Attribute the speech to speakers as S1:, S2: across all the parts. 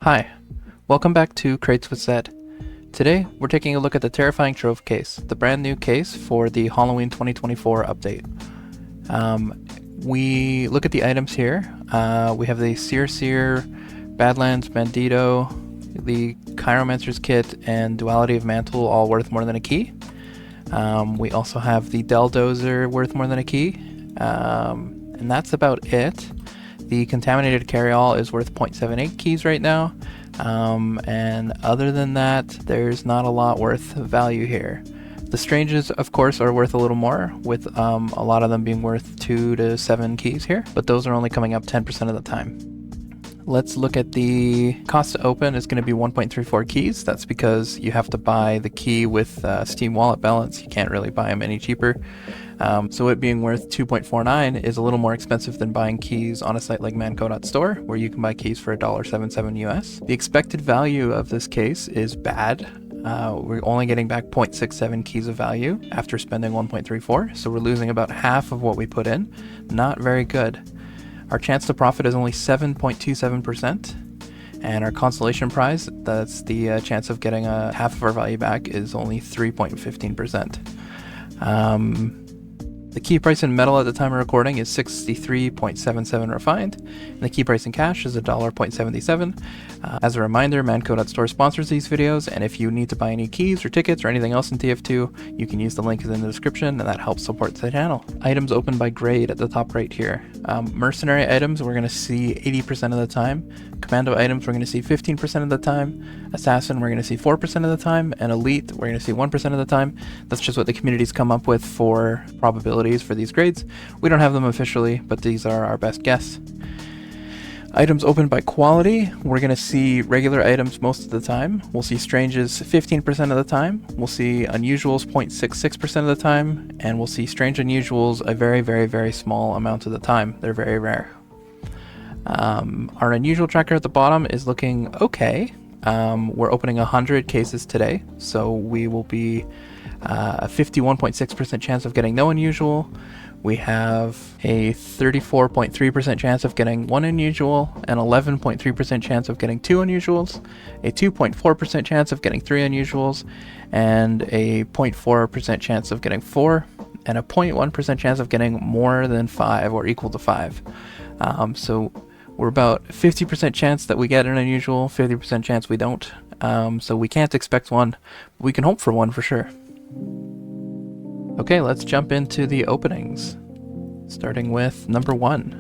S1: Hi, welcome back to Crates with Zed. Today, we're taking a look at the Terrifying Trove case, the brand new case for the Halloween 2024 update. We look at the items here. We have the Seer, Badlands Bandito, the Chiromancer's Kit, and Duality of Mantle, all worth more than a key. We also have the Deldozer worth more than a key, and that's about it. The Contaminated Carryall is worth 0.78 keys right now, and other than that, there's not a lot worth value here. The Stranges, of course, are worth a little more, with a lot of them being worth 2 to 7 keys here, but those are only coming up 10% of the time. Let's look at the cost to open is going to be 1.34 keys. That's because you have to buy the key with Steam Wallet balance. You can't really buy them any cheaper. So it being worth 2.49 is a little more expensive than buying keys on a site like Manco.store, where you can buy keys for $1.77 US. The expected value of this case is bad. We're only getting back 0.67 keys of value after spending 1.34, so we're losing about half of what we put in. Not very good. Our chance to profit is only 7.27%, and our consolation prize, that's the chance of getting half of our value back, is only 3.15%. The key price in metal at the time of recording is 63.77 refined, and the key price in cash is $1.77. As a reminder, Manco.store sponsors these videos, and if you need to buy any keys or tickets or anything else in TF2, you can use the link in the description, and that helps support the channel. Items open by grade at the top right here. Mercenary items we're going to see 80% of the time. Commando items we're going to see 15% of the time. Assassin we're going to see 4% of the time, and Elite we're going to see 1% of the time. That's just what the community's come up with for probabilities for these grades. We don't have them officially, but these are our best guess. Items opened by quality, we're going to see regular items most of the time. We'll see Stranges 15% of the time. We'll see Unusuals 0.66% of the time, and we'll see Strange Unusuals a very, very, very small amount of the time. They're very rare. Our unusual tracker at the bottom is looking okay. We're opening 100 cases today, so we will be a 51.6% chance of getting no unusual. We have a 34.3% chance of getting 1 unusual, an 11.3% chance of getting 2 unusuals, a 2.4% chance of getting 3 unusuals, and a 0.4% chance of getting 4, and a 0.1% chance of getting more than 5 or equal to 5. So we're about 50% chance that we get an unusual, 50% chance we don't. So we can't expect one, but we can hope for one for sure. Okay, let's jump into the openings, starting with number 1.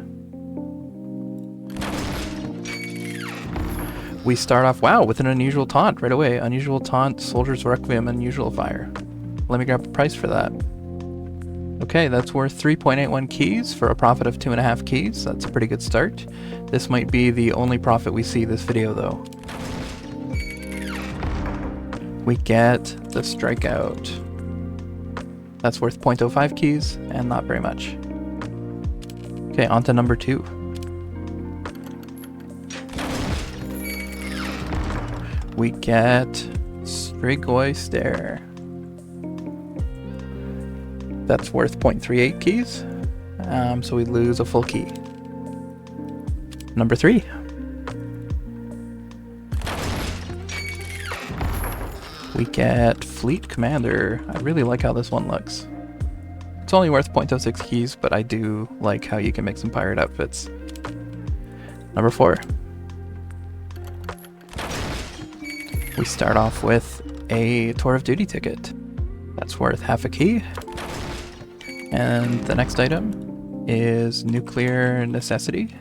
S1: We start off, wow, with an unusual taunt right away. Unusual taunt, Soldier's Requiem, Unusual Fire. Let me grab a price for that. Okay, that's worth 3.81 keys for a profit of 2.5 keys. That's a pretty good start. This might be the only profit we see this video though. We get the Strikeout. That's worth 0.05 keys, and not very much. Okay, on to number 2. We get Strigoi Stare. That's worth 0.38 keys, so we lose a full key. Number 3. We get Fleet Commander. I really like how this one looks. It's only worth 0.06 keys, but I do like how you can make some pirate outfits. Number 4. We start off with a Tour of Duty ticket. That's worth half a key. And the next item is Nuclear Necessity.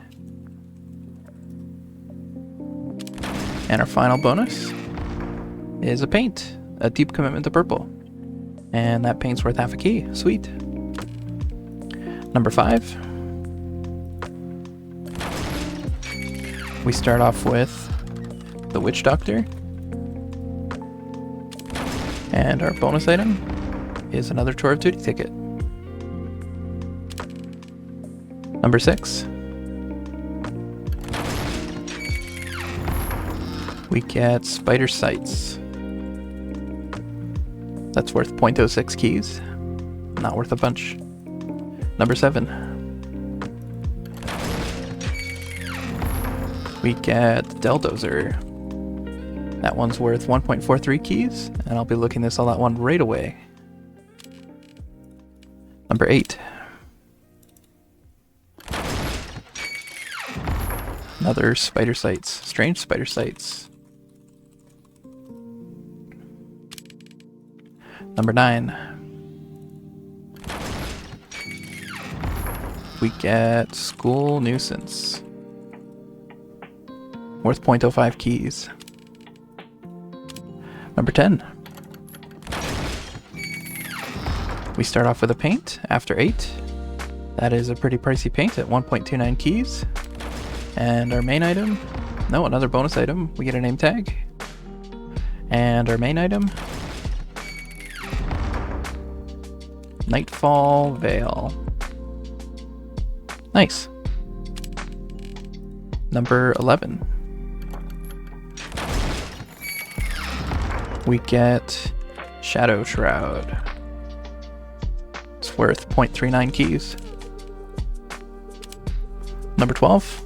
S1: And our final bonus is a paint, a Deep Commitment to Purple. And that paint's worth half a key. Sweet. Number 5. We start off with the Witch Doctor. And our bonus item is another Tour of Duty ticket. Number 6. We get Spider Sights. That's worth 0.06 keys. Not worth a bunch. Number 7. We get Deldozer. That one's worth 1.43 keys, and I'll be looking to sell that one right away. Number 8. Another spider sights. Strange spider sights. Number 9. We get School Nuisance. Worth 0.05 keys. Number 10. We start off with a paint after 8. That is a pretty pricey paint at 1.29 keys. And our main item, no, another bonus item, we get a name tag. And our main item, Nightfall Veil. Nice. Number 11. We get Shadow Shroud. It's worth 0.39 keys. Number 12.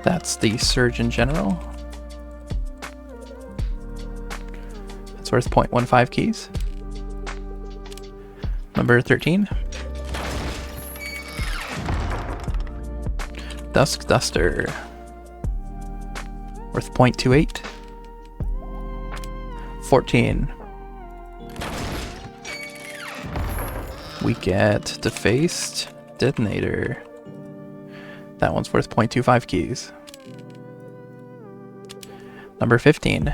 S1: That's the Surgeon General. It's worth 0.15 keys. Number 13. Dusk Duster. Worth 0.28. 14. We get Defaced Detonator. That one's worth 0.25 keys. Number 15.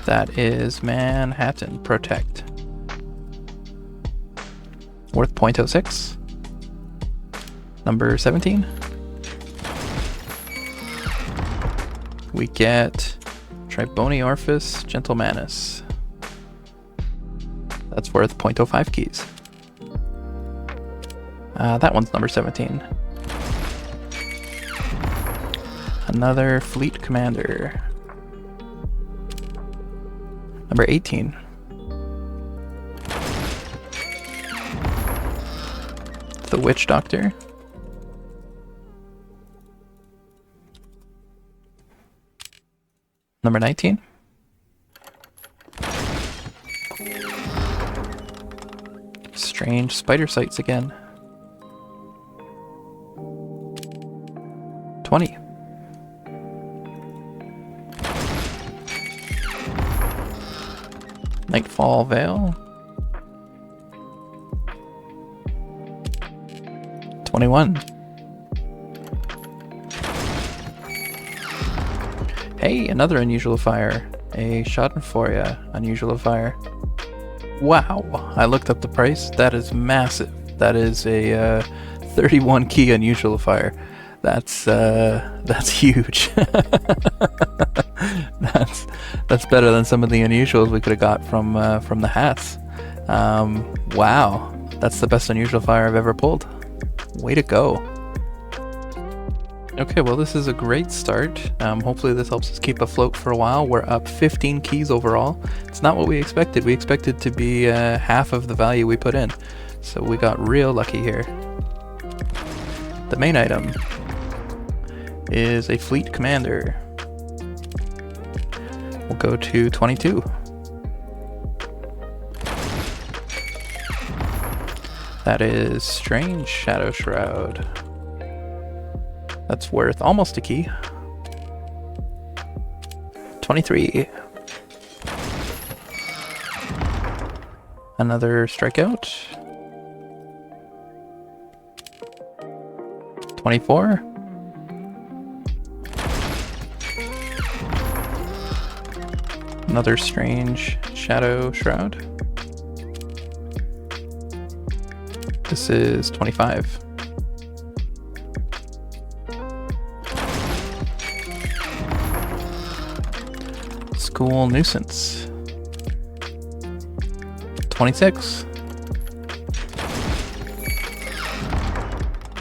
S1: That is Manhattan Protect. Worth 0.06. Number 17. We get Triboniorphis Gentlemanus. That's worth 0.05 keys. That one's number 17. Another Fleet Commander. Number 18. The Witch Doctor. Number 19. Strange spider sights again. 20. Nightfall Veil. 21. Hey, another unusual fire. A Schadenfeuer unusual fire. Wow, I looked up the price. That is massive. That is a 31 key unusual fire. That's huge. that's better than some of the unusuals we could have got from the hats. Wow, that's the best unusual fire I've ever pulled. Way to go. Okay, well this is a great start. Hopefully this helps us keep afloat for a while. We're up 15 keys overall. It's not what we expected. We expected to be half of the value we put in. So we got real lucky here. The main item is a Fleet Commander. We'll go to 22. That is Strange Shadow Shroud. That's worth almost a key. 23. Another Strikeout. 24. Another Strange Shadow Shroud. This is 25. School Nuisance. 26.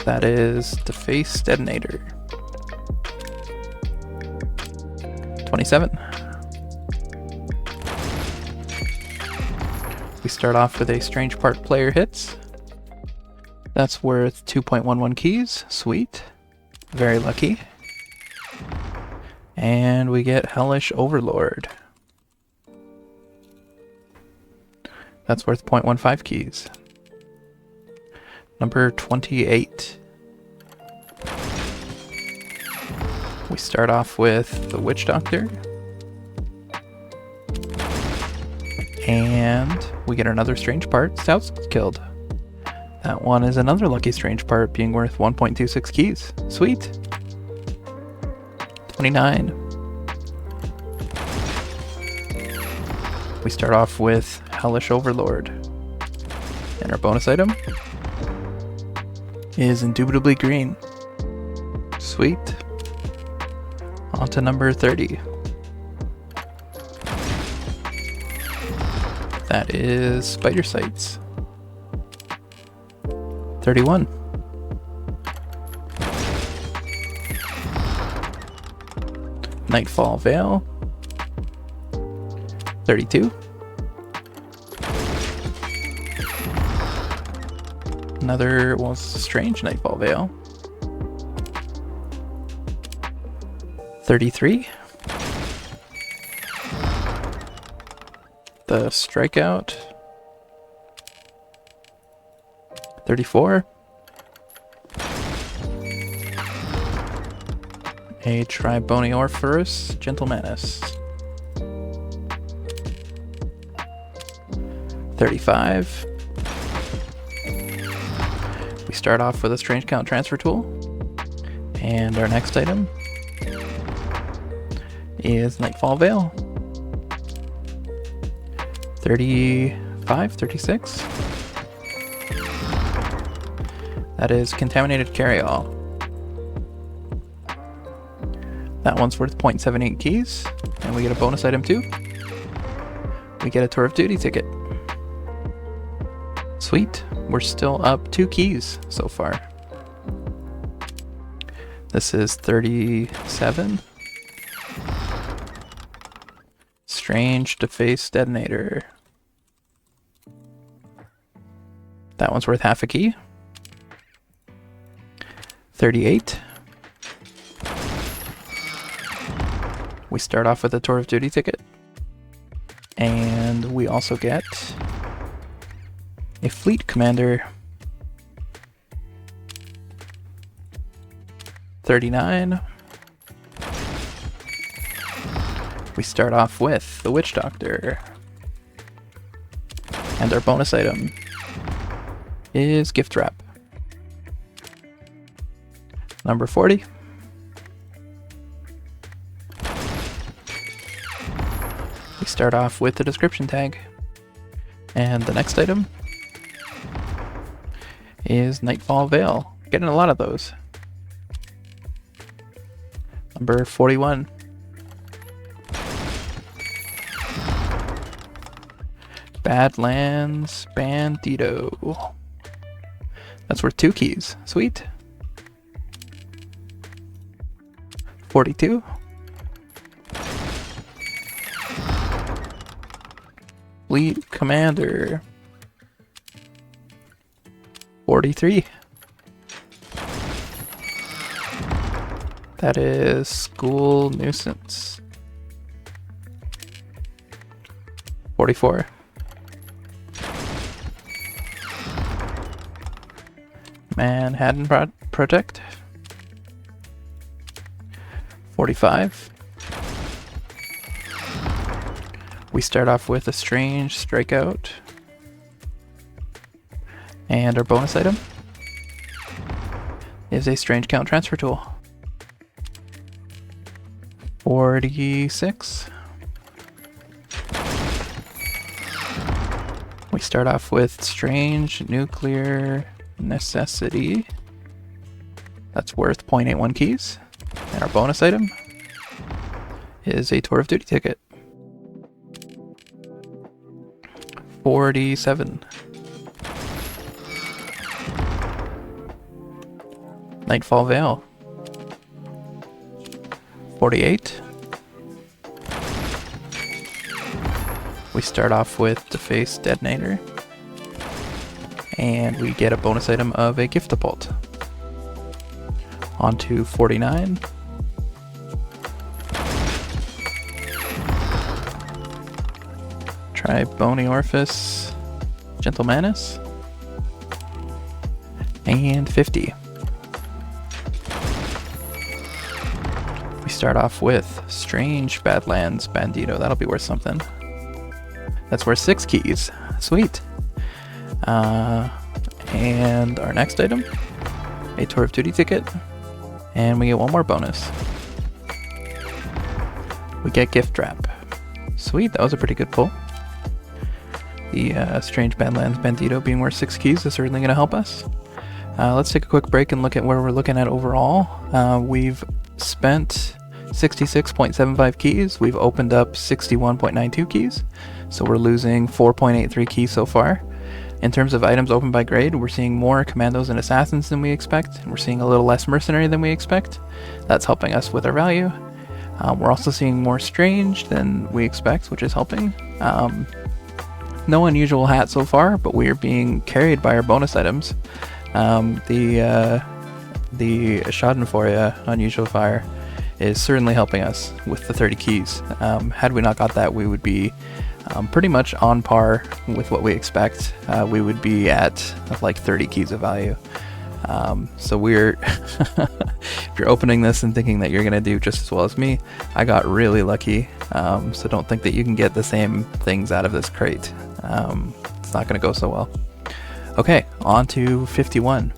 S1: That is Defaced Detonator. 27. We start off with a Strange Part Player Hits. That's worth 2.11 keys. Sweet. Very lucky. And we get Hellish Overlord. That's worth 0.15 keys. Number 28. We start off with the Witch Doctor. And we get another strange part, Stout's Killed. That one is another lucky strange part, being worth 1.26 keys. Sweet. 29. We start off with Hellish Overlord. And our bonus item is indubitably green. Sweet. On to number 30. That is Spider Sights. 31. Nightfall Veil. 32. Another, well, strange Nightfall Veil. 33. The Strikeout. 34. A Triboniorphorus Gentlemanus. 35. We start off with a Strange Count Transfer Tool. And our next item is Nightfall Veil. 35, 36. That is Contaminated Carryall. That one's worth 0.78 keys, and we get a bonus item too. We get a Tour of Duty ticket. Sweet, we're still up 2 keys so far. This is 37. Strange Deface Detonator. That one's worth half a key. 38. We start off with a Tour of Duty ticket. And we also get a Fleet Commander. 39. We start off with the Witch Doctor. And our bonus item is Gift Wrap. Number 40. We start off with the description tag. And the next item is Nightfall Veil. Getting a lot of those. Number 41. Badlands Bandito. That's worth 2 keys. Sweet. 42. Fleet Commander. 43. That is School Nuisance. 44. Manhattan Project. 45. We start off with a Strange Strikeout. And our bonus item is a Strange Count Transfer Tool. 46. We start off with Strange Nuclear Necessity. That's worth 0.81 keys. And our bonus item is a Tour of Duty ticket. 47. Nightfall Veil. 48. We start off with Deface Detonator. And we get a bonus item of a Giftapult. On to 49. Try Bony Orifice, Gentle Manus. And 50. We start off with Strange Badlands Bandito. That'll be worth something. That's worth 6 keys. Sweet. And our next item, a Tour of Duty ticket. And we get one more bonus. We get Gift Wrap. Sweet, that was a pretty good pull. The Strange Badlands Bandito being worth 6 keys is certainly going to help us. Let's take a quick break and look at where we're looking at overall. We've spent 66.75 keys. We've opened up 61.92 keys. So we're losing 4.83 keys so far. In terms of items opened by grade, we're seeing more Commandos and Assassins than we expect. And we're seeing a little less Mercenary than we expect. That's helping us with our value. We're also seeing more Strange than we expect, which is helping. No unusual hat so far, but we are being carried by our bonus items. The Schadenfeuer Unusual Fire is certainly helping us with the 30 keys. Had we not got that, we would be pretty much on par with what we expect. We would be at like 30 keys of value. So we're if you're opening this and thinking that you're gonna do just as well as me, I got really lucky. So don't think that you can get the same things out of this crate. It's not gonna go so well. Okay, on to 51.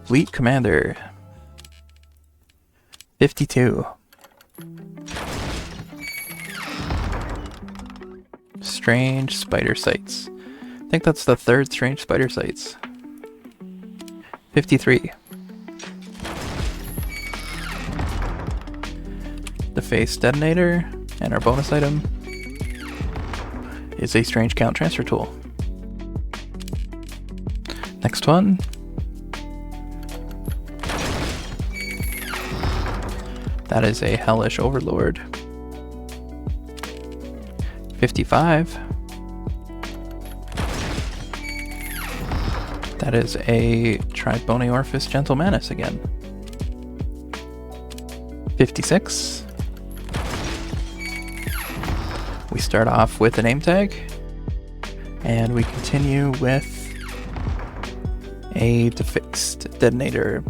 S1: Fleet Commander. 52. Strange Spider Sights. I think that's the third Strange Spider Sights. 53. The Face Detonator, and our bonus item is a Strange Count Transfer Tool. Next one. That is a Hellish Overlord. 55. That is a Bony Orifice Gentle Manus again. 56. We start off with a name tag, and we continue with a Defixed Detonator.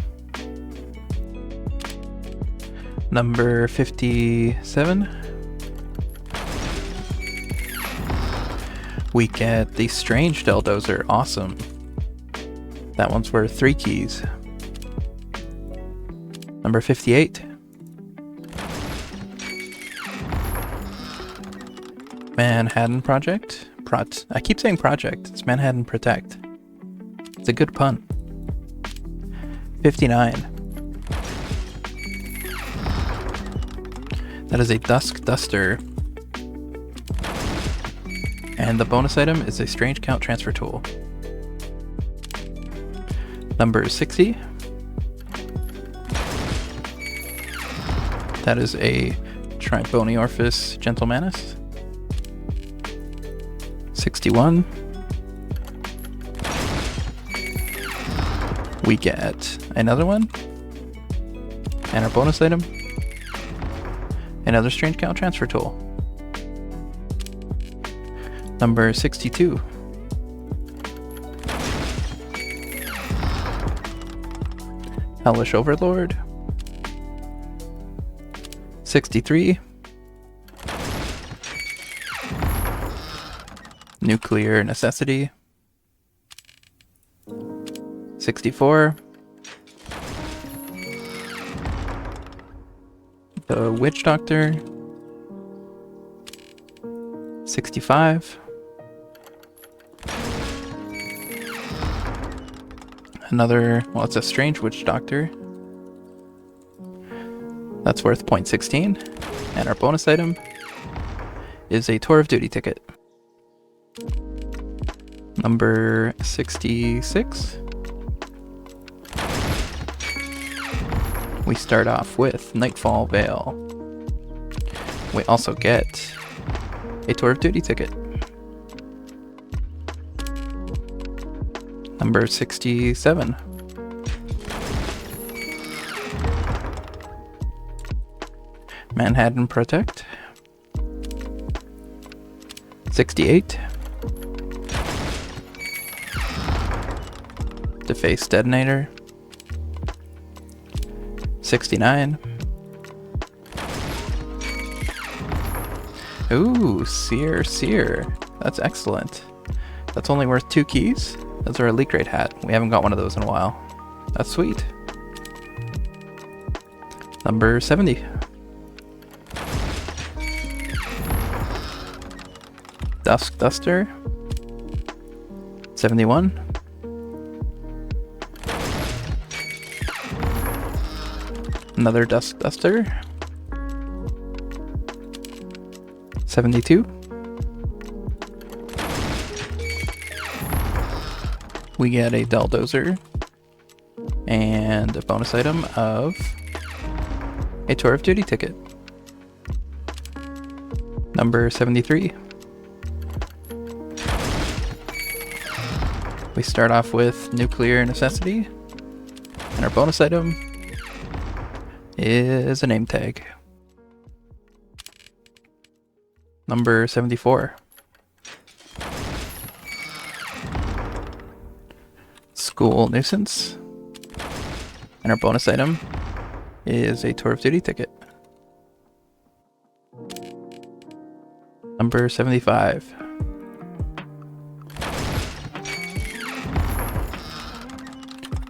S1: Number 57. We get the Strange Deldozer. Awesome. That one's worth 3 keys. Number 58. Manhattan Project. I keep saying project. It's Manhattan Protect. It's a good pun. 59. That is a Dusk Duster. And the bonus item is a Strange Count Transfer Tool. Number 60. That is a Bony Orifice Gentle Manus. 61. We get another one. And our bonus item, another Strange Count Transfer Tool. Number 62. Hellish Overlord. 63. Nuclear Necessity. 64. The Witch Doctor. 65. Another, well, it's a Strange Witch Doctor. That's worth 0.16. And our bonus item is a Tour of Duty ticket. Number 66. We start off with Nightfall Veil. We also get a Tour of Duty ticket. Number 67. Manhattan Protect. 68. Deface Detonator. 69. Ooh, Seer. That's excellent. That's only worth 2 keys. Those are a Elite Grade hat. We haven't got one of those in a while. That's sweet. Number 70. Dusk Duster. 71. Another Dusk Duster. 72. We get a Dulldozer and a bonus item of a Tour of Duty ticket. Number 73. We start off with Nuclear Necessity, and our bonus item is a name tag. Number 74. School Nuisance, and our bonus item is a Tour of Duty ticket. Number 75.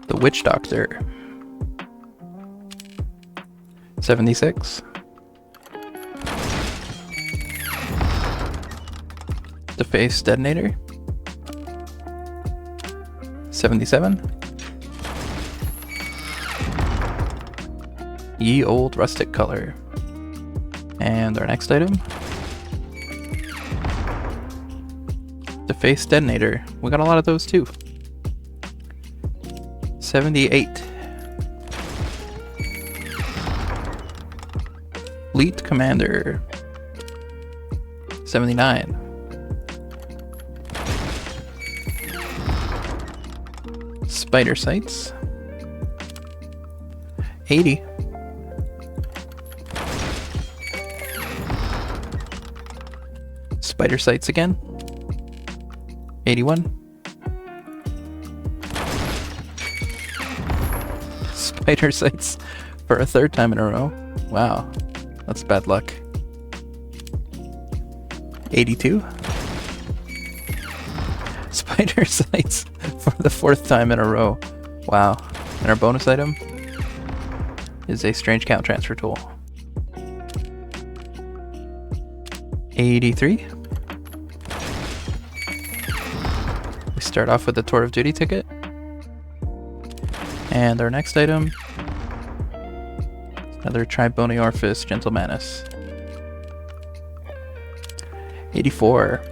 S1: The Witch Doctor. 76. Deface Detonator. 77. Ye Old Rustic Color. And our next item, Deface Detonator. We got a lot of those too. 78. Fleet Commander. 79. Spider Sights. 80. Spider Sights again. 81. Spider Sights for a 3rd time in a row. Wow, that's bad luck. 82. Spider Sights for the 4th time in a row. Wow. And our bonus item is a Strange Count Transfer Tool. 83. We start off with the Tour of Duty ticket. And our next item, another Triboniorphis Gentlemanus. 84.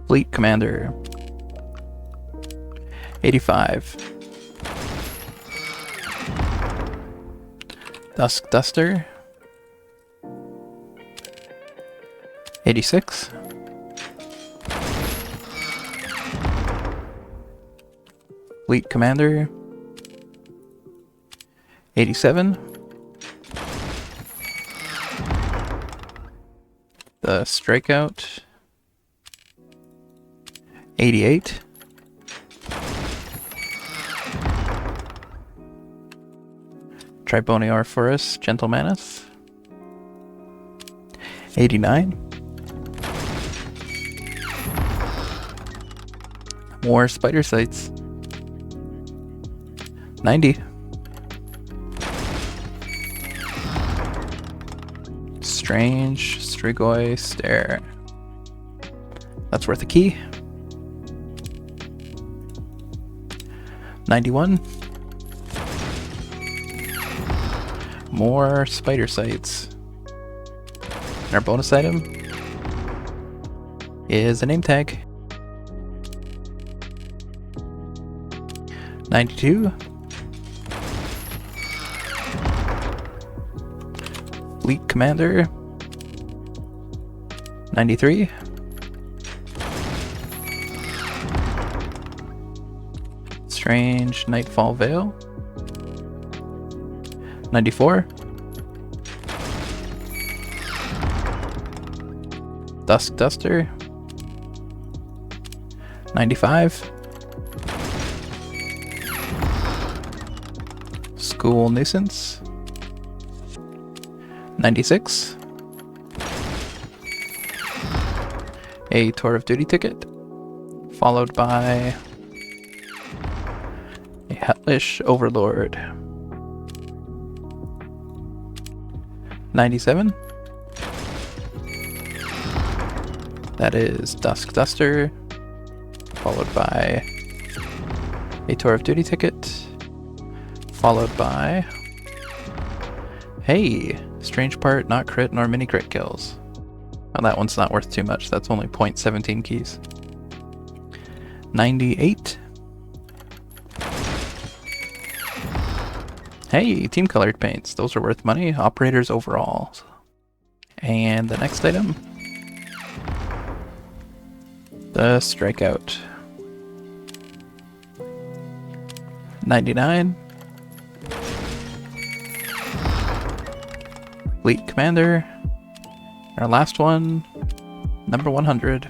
S1: Fleet Commander. 85. Dusk Duster. 86. Fleet Commander. 87. The Strikeout. 88. Triboniorphis Gentlemanus. 89. More Spider Sights. 90. Strange Strigoi Stare. That's worth a key. 91. More Spider Sights. And our bonus item is a name tag. 92. Fleet Commander, 93. Strange Nightfall Veil, 94. Dusk Duster, 95. School Nuisance, 96. A Tour of Duty ticket, followed by a Hellish Overlord, 97. That is Dusk Duster, followed by a Tour of Duty ticket, followed by, hey, strange part, not crit nor mini crit kills. Well, that one's not worth too much, that's only 0.17 keys. 98. Hey, team colored paints, those are worth money. Operators overall. And the next item, the Strikeout, 99. Fleet Commander, our last one, number 100.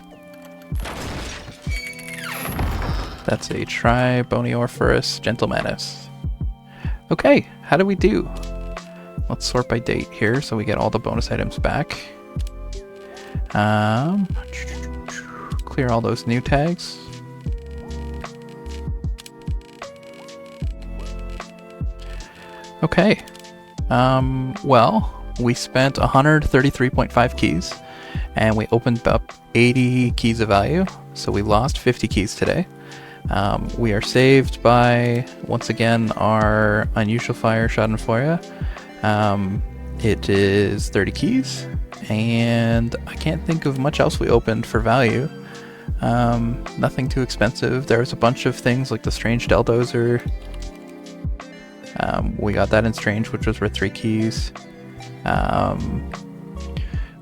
S1: That's a Triboniorphorus Gentlemanus. Okay, how do we do? Let's sort by date here so we get all the bonus items back. Clear all those new tags. Okay. Well, we spent 133.5 keys and we opened up 80 keys of value, so we lost 50 keys today. We are saved by, once again, our Unusual Fire Schadenfeuer. It is 30 keys, and I can't think of much else we opened for value. Nothing too expensive. There was a bunch of things like the Strange Deldozer. We got that in Strange, which was worth 3 keys.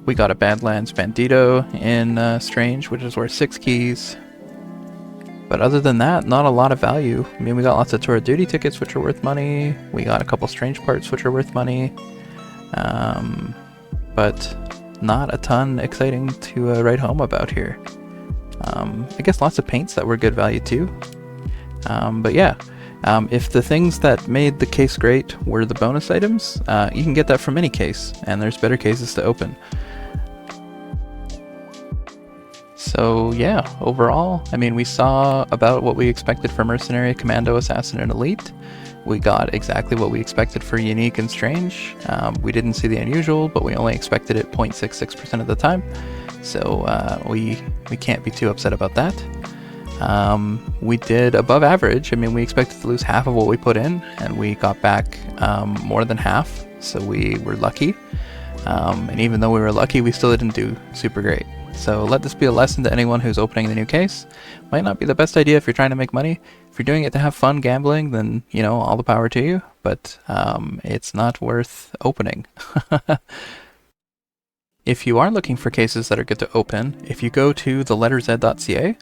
S1: We got a Badlands Bandito in Strange, which is worth 6 keys. But other than that, not a lot of value. I mean, we got lots of Tour of Duty tickets, which are worth money. We got a couple Strange parts, which are worth money. But not a ton exciting to write home about here. I guess lots of paints that were good value too. But yeah, if the things that made the case great were the bonus items, you can get that from any case, and there's better cases to open. So yeah, overall, I mean, we saw about what we expected for Mercenary, Commando, Assassin, and Elite. We got exactly what we expected for Unique and Strange. We didn't see the unusual, but we only expected it 0.66% of the time. So we can't be too upset about that. We did above average. I mean, we expected to lose half of what we put in, and we got back more than half, so we were lucky. And even though we were lucky, we still didn't do super great. So let this be a lesson to anyone who's opening the new case. Might not be the best idea if you're trying to make money. If you're doing it to have fun gambling, then, you know, all the power to you. But it's not worth opening. If you are looking for cases that are good to open, if you go to theletterzed.ca,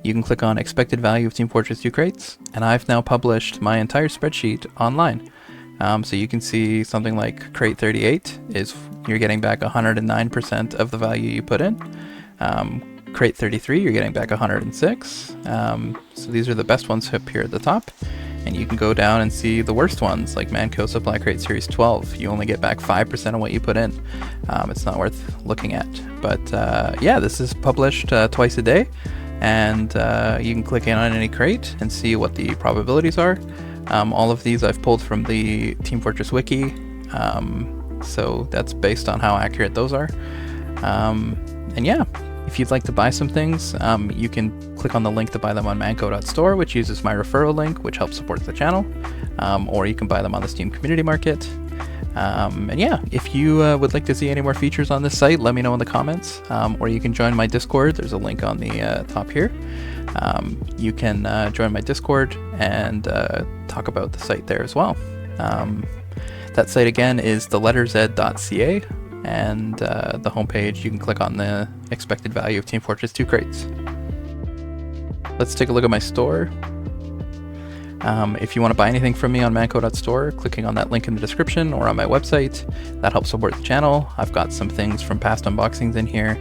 S1: you can click on Expected Value of Team Fortress 2 crates, and I've now published my entire spreadsheet online. So you can see something like crate 38 is you're getting back 109% of the value you put in. Crate 33, you're getting back 106. So these are the best ones up here at the top. And you can go down and see the worst ones, like Manco Supply Crate Series 12. You only get back 5% of what you put in. It's not worth looking at. But yeah, this is published twice a day. And you can click in on any crate and see what the probabilities are. All of these I've pulled from the Team Fortress Wiki. So that's based on how accurate those are. And yeah, if you'd like to buy some things, you can click on the link to buy them on manco.store, which uses my referral link, which helps support the channel. Or you can buy them on the Steam Community Market. And yeah, if you would like to see any more features on this site, let me know in the comments. Or you can join my Discord. There's a link on the top here. You can join my Discord and talk about the site there as well. That site again is theletterzed.ca. and the homepage, you can click on the expected value of Team Fortress 2 crates. Let's take a look at my store. If you want to buy anything from me on manco.store, clicking on that link in the description or on my website, that helps support the channel. I've got some things from past unboxings in here.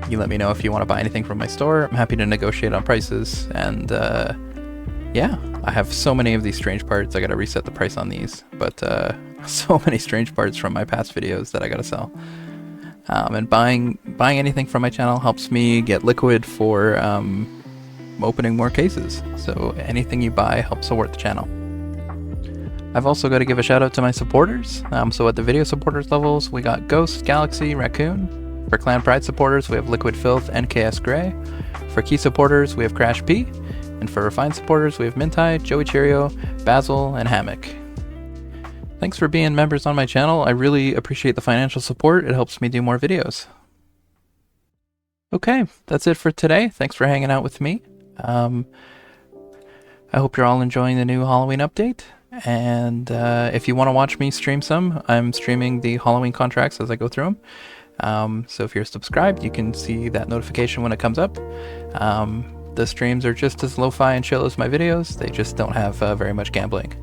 S1: You let me know if you want to buy anything from my store. I'm happy to negotiate on prices, and yeah, I have so many of these strange parts. I gotta reset the price on these, but so many strange parts from my past videos that I gotta sell. And buying anything from my channel helps me get liquid for opening more cases, so anything you buy helps support the channel. I've also got to give a shout out to my supporters. So at the video supporters levels, we got Ghost, Galaxy, Raccoon. For Clan Pride supporters, we have Liquid Filth and KS Gray. For Key supporters, we have Crash P. And for Refined supporters, we have Mintai, Joey Cheerio, Basil, and Hammock. Thanks for being members on my channel. I really appreciate the financial support. It helps me do more videos. Okay, that's it for today. Thanks for hanging out with me. I hope you're all enjoying the new Halloween update, and if you want to watch me stream some, I'm streaming the Halloween contracts as I go through them. So if you're subscribed, you can see that notification when it comes up. The streams are just as lo-fi and chill as my videos, they just don't have very much gambling.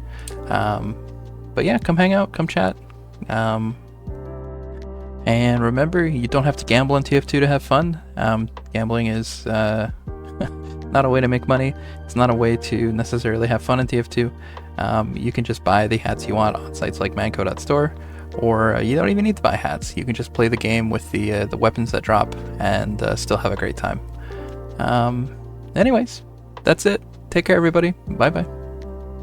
S1: But yeah, come hang out, come chat. And remember, you don't have to gamble in TF2 to have fun. Gambling is not a way to make money. It's not a way to necessarily have fun in TF2. You can just buy the hats you want on sites like manco.store, or you don't even need to buy hats. You can just play the game with the weapons that drop and still have a great time. Anyways, that's it. Take care, everybody. Bye bye.